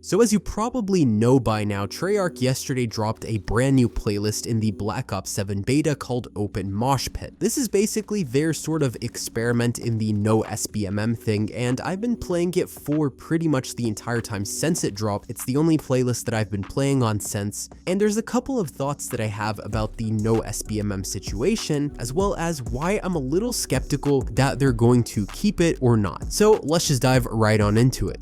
So as you probably know by now, Treyarch yesterday dropped a brand new playlist in the Black Ops 7 beta called Open Mosh Pit. This is basically their sort of experiment in the no SBMM thing, and I've been playing it for pretty much the entire time since it dropped. It's the only playlist that I've been playing on since, and there's a couple of thoughts that I have about the no SBMM situation, as well as why I'm a little skeptical that they're going to keep it or not. So let's just dive right on into it.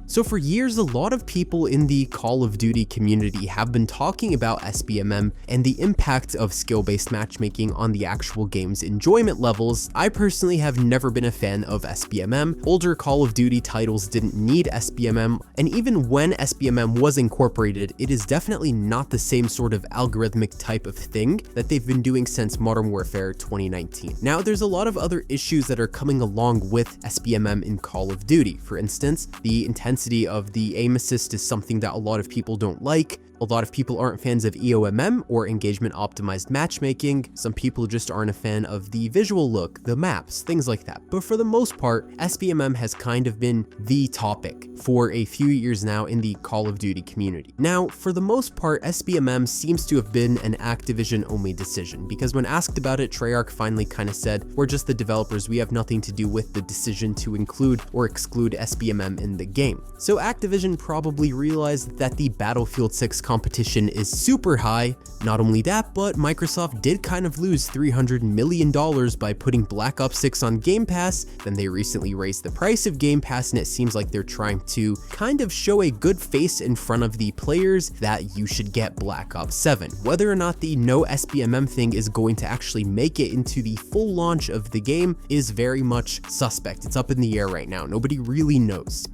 So for years, a lot of people in the Call of Duty community have been talking about SBMM and the impact of skill-based matchmaking on the actual game's enjoyment levels. I personally have never been a fan of SBMM. Older Call of Duty titles didn't need SBMM, and even when SBMM was incorporated, it is definitely not the same sort of algorithmic type of thing that they've been doing since Modern Warfare 2019. Now, there's a lot of other issues that are coming along with SBMM in Call of Duty. For instance, the intensity of the aim assist is something that a lot of people don't like. A lot of people aren't fans of EOMM or engagement optimized matchmaking. Some people just aren't a fan of the visual look, the maps, things like that. But for the most part, SBMM has kind of been the topic for a few years now in the Call of Duty community. Now, for the most part, SBMM seems to have been an Activision only decision, because when asked about it, Treyarch finally kind of said, "We're just the developers, we have nothing to do with the decision to include or exclude SBMM in the game." So Activision probably realized that the Battlefield 6 competition is super high. Not only that, but Microsoft did kind of lose $300 million by putting Black Ops 6 on Game Pass. Then they recently raised the price of Game Pass, and it seems like they're trying to kind of show a good face in front of the players that you should get Black Ops 7. Whether or not the no SBMM thing is going to actually make it into the full launch of the game is very much suspect. It's up in the air right now. Nobody really knows.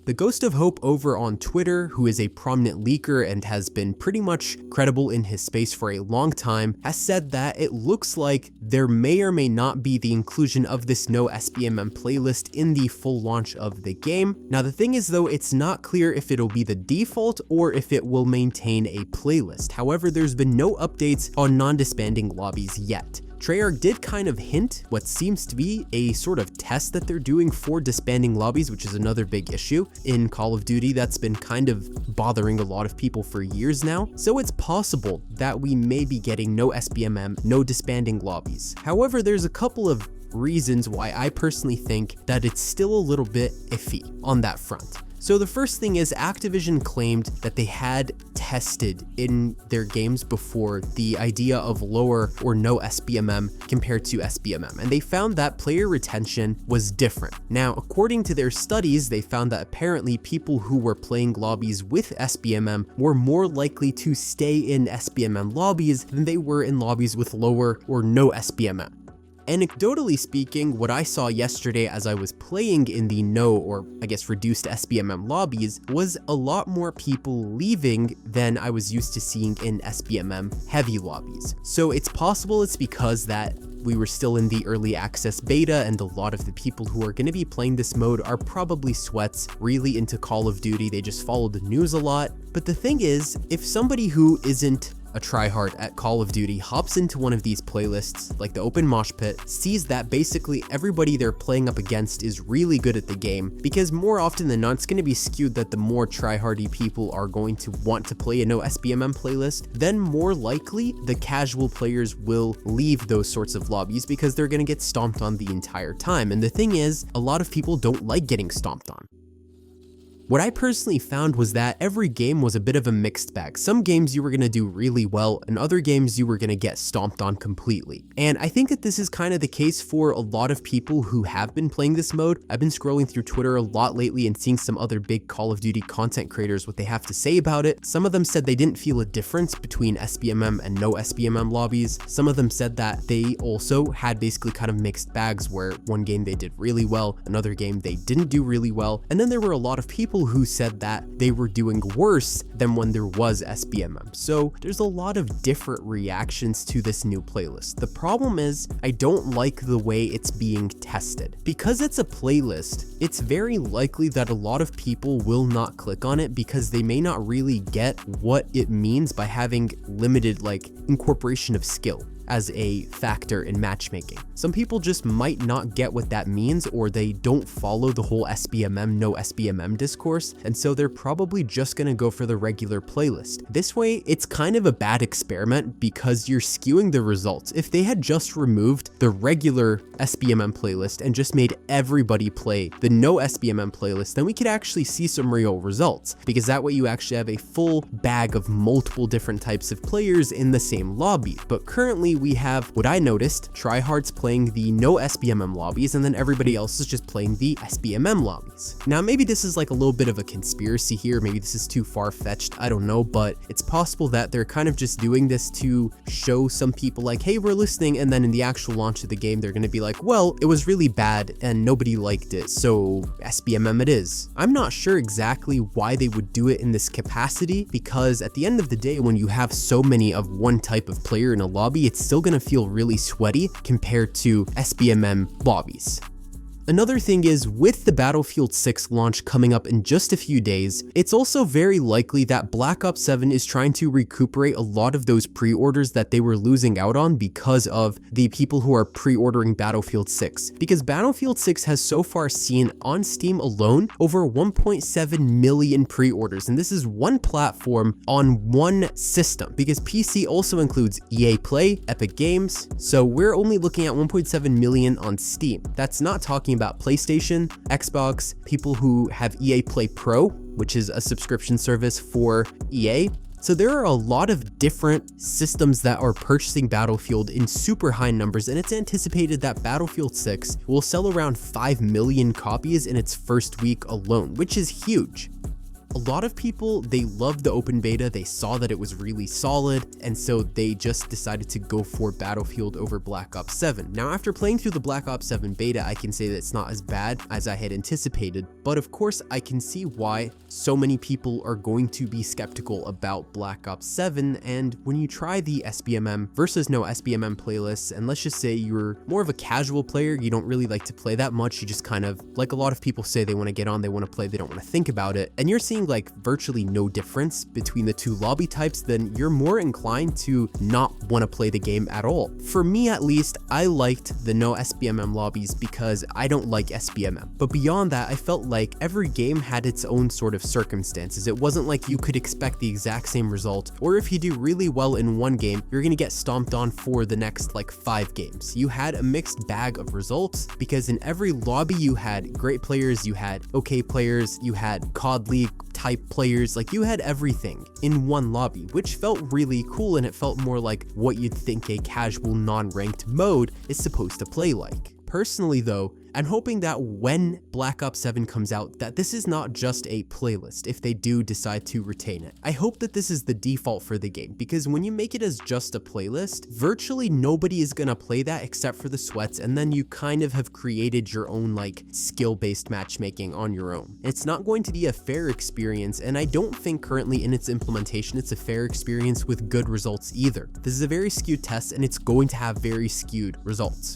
The Ghost of Hope over on Twitter, who is a prominent leaker and has been pretty much credible in his space for a long time, has said that it looks like there may or may not be the inclusion of this no SBMM playlist in the full launch of the game. Now the thing is though, it's not clear if it'll be the default or if it will maintain a playlist. However, there's been no updates on non-disbanding lobbies yet. Treyarch did kind of hint what seems to be a sort of test that they're doing for disbanding lobbies, which is another big issue in Call of Duty that's been kind of bothering a lot of people for years now. So it's possible that we may be getting no SBMM, no disbanding lobbies. However, there's a couple of reasons why I personally think that it's still a little bit iffy on that front. So the first thing is Activision claimed that they had tested in their games before the idea of lower or no SBMM compared to SBMM, and they found that player retention was different. Now, according to their studies, they found that apparently people who were playing lobbies with SBMM were more likely to stay in SBMM lobbies than they were in lobbies with lower or no SBMM. Anecdotally speaking, what I saw yesterday as I was playing in the no or I guess reduced SBMM lobbies was a lot more people leaving than I was used to seeing in SBMM heavy lobbies. So it's possible it's because that we were still in the early access beta and a lot of the people who are going to be playing this mode are probably sweats, really into Call of Duty. They just follow the news a lot. But the thing is, if somebody who isn't a tryhard at Call of Duty hops into one of these playlists like the Open Mosh Pit, sees that basically everybody they're playing up against is really good at the game, because more often than not it's going to be skewed that the more tryhardy people are going to want to play a no SBMM playlist, then more likely the casual players will leave those sorts of lobbies because they're going to get stomped on the entire time. And the thing is, a lot of people don't like getting stomped on. What I personally found was that every game was a bit of a mixed bag. Some games you were going to do really well, and other games you were going to get stomped on completely. And I think that this is kind of the case for a lot of people who have been playing this mode. I've been scrolling through Twitter a lot lately and seeing some other big Call of Duty content creators what they have to say about it. Some of them said they didn't feel a difference between SBMM and no SBMM lobbies. Some of them said that they also had basically kind of mixed bags where one game they did really well, another game they didn't do really well. And then there were a lot of people who said that they were doing worse than when there was SBMM. So there's a lot of different reactions to this new playlist. The problem is I don't like the way it's being tested. Because it's a playlist, it's very likely that a lot of people will not click on it because they may not really get what it means by having limited incorporation of skill. as a factor in matchmaking. Some people just might not get what that means, or they don't follow the whole SBMM, no SBMM discourse, and so they're probably just gonna go for the regular playlist. This way, it's kind of a bad experiment because you're skewing the results. If they had just removed the regular SBMM playlist and just made everybody play the no SBMM playlist, then we could actually see some real results, because that way you actually have a full bag of multiple different types of players in the same lobby. But currently we have, what I noticed, tryhards playing the no SBMM lobbies, and then everybody else is just playing the SBMM lobbies. Now maybe this is like a little bit of a conspiracy here, maybe this is too far-fetched, I don't know, but it's possible that they're kind of just doing this to show some people like, hey, we're listening, and then in the actual launch of the game they're gonna be like, well, it was really bad and nobody liked it, so SBMM it is. I'm not sure exactly why they would do it in this capacity, because at the end of the day, when you have so many of one type of player in a lobby, it's still gonna feel really sweaty compared to SBMM lobbies. Another thing is, with the Battlefield 6 launch coming up in just a few days, it's also very likely that Black Ops 7 is trying to recuperate a lot of those pre-orders that they were losing out on because of the people who are pre-ordering Battlefield 6. Because Battlefield 6 has so far seen on Steam alone over 1.7 million pre-orders, and this is one platform on one system, because PC also includes EA Play, Epic Games, so we're only looking at 1.7 million on Steam. That's not talking about PlayStation, Xbox, people who have EA Play Pro, which is a subscription service for EA. So there are a lot of different systems that are purchasing Battlefield in super high numbers, and it's anticipated that Battlefield 6 will sell around 5 million copies in its first week alone, which is huge. A lot of people, they loved the open beta, they saw that it was really solid, and so they just decided to go for Battlefield over Black Ops 7. Now, after playing through the Black Ops 7 beta, I can say that it's not as bad as I had anticipated, but of course I can see why so many people are going to be skeptical about Black Ops 7, and when you try the SBMM versus no SBMM playlists, and let's just say you're more of a casual player, you don't really like to play that much, you just kind of, like a lot of people say, they want to get on, they want to play, they don't want to think about it, and you're seeing like virtually no difference between the two lobby types, then you're more inclined to not want to play the game at all. For me at least, I liked the no SBMM lobbies because I don't like SBMM. But beyond that, I felt like every game had its own sort of circumstances. It wasn't like you could expect the exact same result, or if you do really well in one game, you're gonna get stomped on for the next like 5 games. You had a mixed bag of results because in every lobby you had great players, you had okay players, you had COD League type players, like you had everything in one lobby, which felt really cool, and it felt more like what you'd think a casual non-ranked mode is supposed to play like. Personally though, I'm hoping that when Black Ops 7 comes out, that this is not just a playlist if they do decide to retain it. I hope that this is the default for the game, because when you make it as just a playlist, virtually nobody is gonna play that except for the sweats, and then you kind of have created your own like skill-based matchmaking on your own. It's not going to be a fair experience, and I don't think currently in its implementation it's a fair experience with good results either. This is a very skewed test, and it's going to have very skewed results.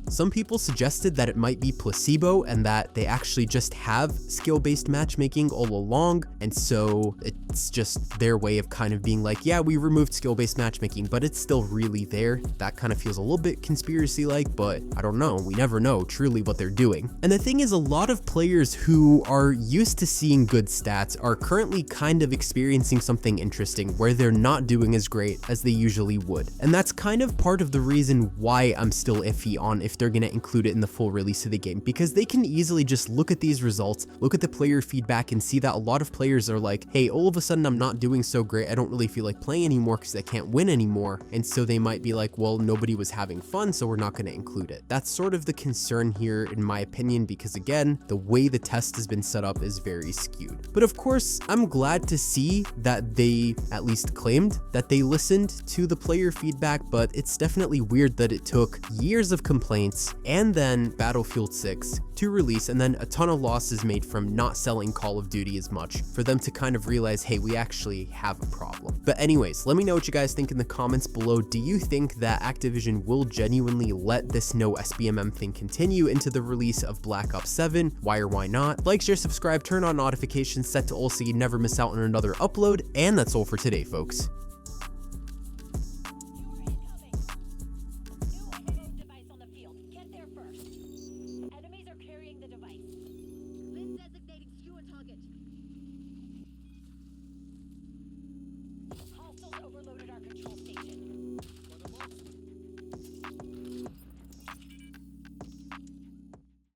Some people suggested that it might be placebo and that they actually just have skill-based matchmaking all along, and so it's just their way of kind of being like, yeah, we removed skill-based matchmaking, but it's still really there. That kind of feels a little bit conspiracy-like, but I don't know, we never know truly what they're doing. And the thing is, a lot of players who are used to seeing good stats are currently kind of experiencing something interesting where they're not doing as great as they usually would. And that's kind of part of the reason why I'm still iffy on if they're gonna include it in the full release of the game, because they can easily just look at these results, look at the player feedback, and see that a lot of players are like, hey, all of a sudden I'm not doing so great, I don't really feel like playing anymore because I can't win anymore, and so they might be like, well, nobody was having fun, so we're not gonna include it. That's sort of the concern here in my opinion, because again, the way the test has been set up is very skewed. But of course, I'm glad to see that they at least claimed that they listened to the player feedback, but it's definitely weird that it took years of complaints and then Battlefield 6 to release, and then a ton of losses made from not selling Call of Duty as much for them to kind of realize, hey, we actually have a problem. But anyways, let me know what you guys think in the comments below. Do you think that Activision will genuinely let this no SBMM thing continue into the release of Black Ops 7? Why or why not? Like, share, subscribe, turn on notifications set to all so you never miss out on another upload, and that's all for today, folks.